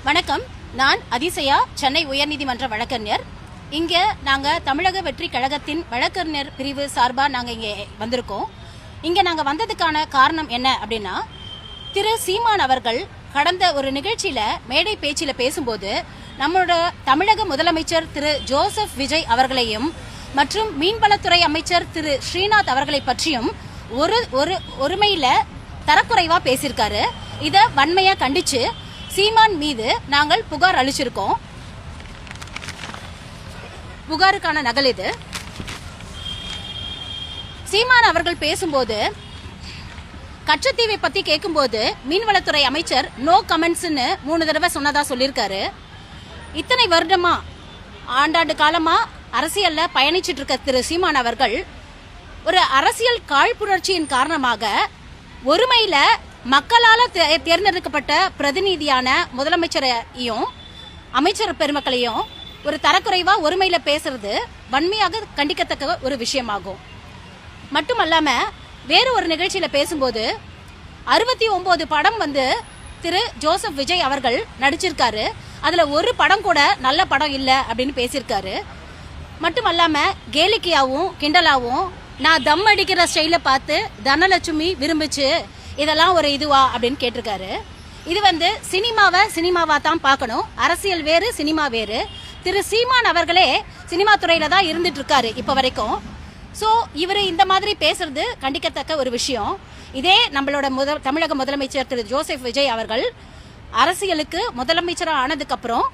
வணக்கம். நான் அதிசயா, சென்னை உயர்நீதிமன்ற வழக்கறிஞர். இங்கே நாங்கள் தமிழக வெற்றி கழகத்தின் வழக்கறிஞர் பிரிவு சார்பாக நாங்கள் இங்கே வந்திருக்கோம். இங்கே நாங்கள் வந்ததுக்கான காரணம் என்ன அப்படின்னா, திரு சீமான் அவர்கள் கடந்த ஒரு நிகழ்ச்சியில் மேடை பேச்சில் பேசும்போது நம்மளோட தமிழக முதலமைச்சர் திரு ஜோசப் விஜய் அவர்களையும் மற்றும் மீன்வளத்துறை அமைச்சர் திரு ஸ்ரீநாத் அவர்களை பற்றியும் ஒருமையில தரக்குறைவா பேசியிருக்காரு. இதை வன்மையா கண்டிச்சு சீமான் மீது நாங்கள் புகார் அளிச்சிருக்கோம். புகாருக்கான நகல் இது. சீமான் அவர்கள் பேசும்போது கச்சத்தீவை பத்தி கேட்கும்போது மீன்வளத்துறை அமைச்சர் நோ கமெண்ட்ஸ்னு 3 தடவை சொன்னதா சொல்லியிருக்காரு. இத்தனை வருடமா ஆண்டாண்டு காலமா அரசியல்ல பயணிச்சிட்டு இருக்க திரு சீமான் அவர்கள் ஒரு அரசியல் காழ்ப்புணர்ச்சியின் காரணமாக ஒருமையில மக்களால தேர்ந்தெடுக்கப்பட்ட பிரதிநிதியான முதலமைச்சரையும் அமைச்சர் பெருமக்களையும் ஒரு தரக்குறைவா ஒருமையில பேசுறது வன்மையாக கண்டிக்கத்தக்க ஒரு விஷயமாகும். மட்டுமல்லாம வேறு ஒரு நிகழ்ச்சியில பேசும்போது 69 படம் திரு ஜோசப் விஜய் அவர்கள் நடிச்சிருக்காரு. அதுல ஒரு படம் கூட நல்ல படம் இல்ல அப்படின்னு பேசியிருக்காரு. மட்டுமல்லாம கேலிக்கையாவும் கிண்டலாவும் நான் தம் அடிக்கிற ஸ்டைல பார்த்து தனலட்சுமி விரும்பிச்சு, இதெல்லாம் ஒரு இதுவா அப்படின்னு கேட்டிருக்காரு. இது சினிமாவை சினிமாவா தான் பார்க்கணும். அரசியல் வேறு, சினிமா வேறு. திரு சீமான் அவர்களே சினிமா துறையில தான் இருந்துட்டு இருக்காரு இப்ப வரைக்கும். சோ இவரு இந்த மாதிரி பேசுறது கண்டிக்கத்தக்க ஒரு விஷயம். இதே நம்மளோட தமிழக முதலமைச்சர் திரு ஜோசப் விஜய் அவர்கள் அரசியலுக்கு முதலமைச்சரா ஆனதுக்கு அப்புறம்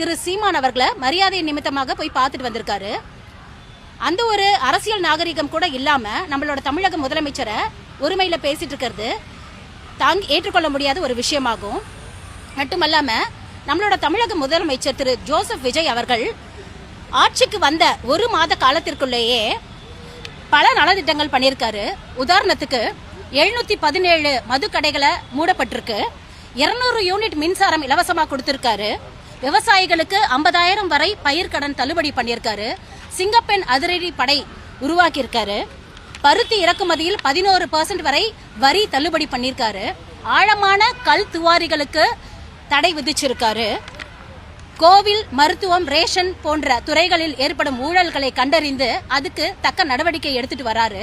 திரு சீமான் அவர்களை மரியாதை நிமித்தமாக போய் பார்த்துட்டு வந்திருக்காரு. அந்த ஒரு அரசியல் நாகரிகம் கூட இல்லாம நம்மளோட தமிழக முதலமைச்சரை ஒருமையில பேசிட்டு இருக்கிறது ஏற்றுக்கொள்ள முடியாத ஒரு விஷயமாகும். மட்டுமல்லாம நம்மளோட தமிழக முதலமைச்சர் திரு ஜோசப் விஜய் அவர்கள் ஆட்சிக்கு வந்த 1 மாத காலத்திற்குள்ளேயே பல நலத்திட்டங்கள் பண்ணியிருக்காரு. உதாரணத்துக்கு 717 மதுக்கடைகளை மூடப்பட்டிருக்கு. 200 யூனிட் மின்சாரம் இலவசமா கொடுத்திருக்காரு. விவசாயிகளுக்கு 50,000 வரை பயிர்க்கடன் தள்ளுபடி பண்ணியிருக்காரு. சிங்கப்பெண் அதிரடி படை உருவாக்கியிருக்காரு. பருத்தி இறக்குமதியில் 11% வரை வரி தள்ளுபடி பண்ணியிருக்காரு. ஆழமான கல் துவாரிகளுக்கு தடை விதிச்சிருக்காரு. கோவில், மருத்துவம், ரேஷன் போன்ற துறைகளில் ஏற்படும் ஊழல்களை கண்டறிந்து அதுக்கு தக்க நடவடிக்கை எடுத்துட்டு வராரு.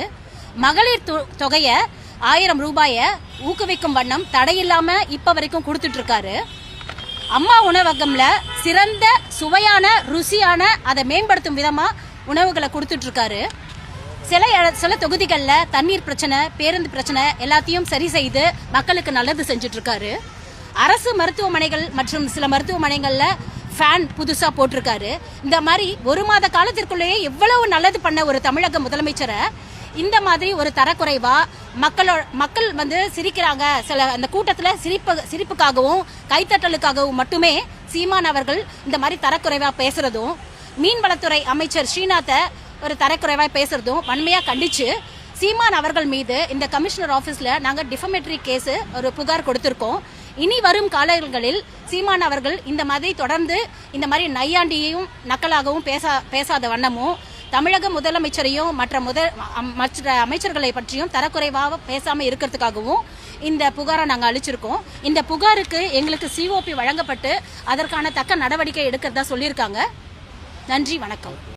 மகளிர் தொகையை 1000 ரூபாயை ஊக்குவிக்கும் வண்ணம் தடையில்லாம இப்ப வரைக்கும் கொடுத்துட்டு இருக்காரு. அம்மா உணவகம்ல சிறந்த சுவையான ருசியான அதை மேம்படுத்தும் விதமா உணவுகளை கொடுத்துட்டு இருக்காரு. சில தொகுதிகள்ல தண்ணீர் பிரச்சனை, பேருந்து பிரச்சனை எல்லாத்தையும் சரி செய்து மக்களுக்கு நல்லது செஞ்சுட்டு இருக்காரு. அரசு மருத்துவமனைகள் மற்றும் சில மருத்துவமனைகள்ல ஃபேன் புதுசா போட்டிருக்காரு. இந்த மாதிரி 1 மாத காலத்திற்குள்ளேயே எவ்வளவு நல்லது பண்ண ஒரு தமிழக முதலமைச்சரை இந்த மாதிரி ஒரு தரக்குறைவா மக்கள் சிரிக்கிறாங்க. சில அந்த கூட்டத்துல சிரிப்புக்காகவும் கைத்தட்டலுக்காகவும் மட்டுமே சீமான் அவர்கள் இந்த மாதிரி தரக்குறைவா பேசுறதும், மீன்வளத்துறை அமைச்சர் ஸ்ரீநாத்தை ஒரு தரக்குறைவா பேசுறதும் வன்மையா கண்டிச்சு சீமான் அவர்கள் மீது இந்த கமிஷனர் ஆபீஸ்ல நாங்க டிஃபமேட்டரி கேஸ் ஒரு புகார் கொடுத்திருக்கோம். இனி வரும் காலங்களில் சீமான் அவர்கள் இந்த மாதிரி தொடர்ந்து இந்த மாதிரி நையாண்டியையும் நக்கலாகவும் பேசாத வண்ணமும் தமிழக முதலமைச்சரையும் மற்ற அமைச்சர்களை பற்றியும் தரக்குறைவாக பேசாம இருக்கிறதுக்காகவும் இந்த புகாரை நாங்கள் அளிச்சிருக்கோம். இந்த புகாருக்கு எங்களுக்கு COP வழங்கப்பட்டு அதற்கான தக்க நடவடிக்கை எடுக்கிறதா சொல்லியிருக்காங்க. நன்றி, வணக்கம்.